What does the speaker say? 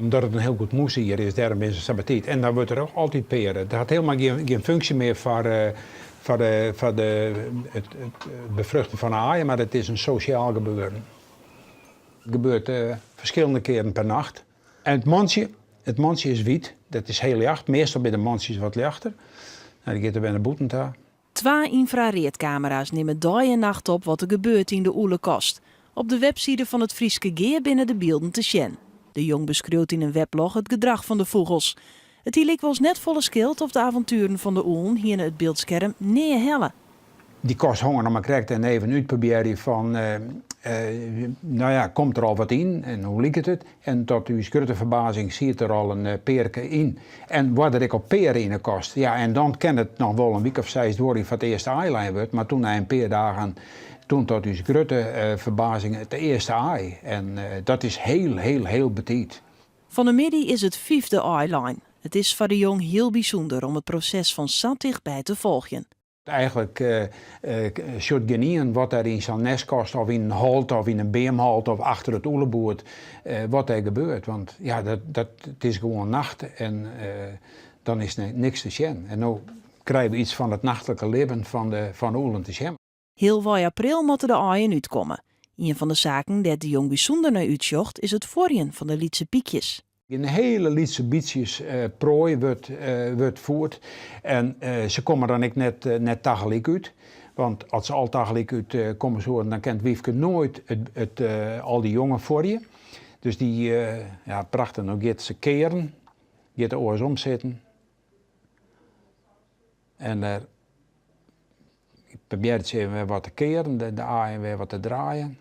Omdat het een heel goed moes hier is, daarom is het sabatiet. En dan wordt er ook altijd peren. Dat had helemaal geen functie meer voor het bevruchten van aaien, maar het is een sociaal gebeuren. Het gebeurt verschillende keren per nacht. En het mansje is wit, dat is heel licht. Meestal bij de mansjes wat lichter. Nou, die gaat er bij de boeten daar. 2 infraroodcamera's nemen dag en nacht op wat er gebeurt in de oelenkast. Op de website van het Frieske Geer binnen de beelden te zien. De jong beschreeuwt in een weblog het gedrag van de vogels. Het hielijk was net volle schild of de avonturen van de oelen hier in het beeldscherm neerhellen. Die kast hongen dan maar krijgt en even uitproberen van, nou ja, komt er al wat in en hoe liep het? En tot uw grote verbazing ziet er al een perke in. En wat er ik op peren in de kast, ja, en dan kan het nog wel een week of 6 door van het eerste aailijn wordt, maar toen na een paar dagen, toen tot uw grote verbazing het eerste aai. En dat is heel betiet. Van de middag is het 5e aailijn. Het is voor de jong heel bijzonder om het proces van zo dichtbij te volgen. Eigenlijk should geen wat er in zo'n nestkast of in een halt of in een beemhalt of achter het oelenboord wat er gebeurt. Want ja, het is gewoon nacht en dan is niks te zien. En nu krijgen we iets van het nachtelijke leven van oelen te zien. Heel bij april moeten de aaien uitkomen. Een van de zaken dat de jong bijzonder naar uitzocht is het voorjen van de Lietse piekjes. Een hele Lietse bietjes prooi wordt voerd en ze komen dan ook net tegelijk uit. Want als ze al tegelijk uit komen zo, dan kent Wiefke nooit al die jongen voor je. Dus die prachtig, dan gaat ze keren, gaat de oors omzetten. En ik probeer het even weer wat te keren, de aaien weer wat te draaien.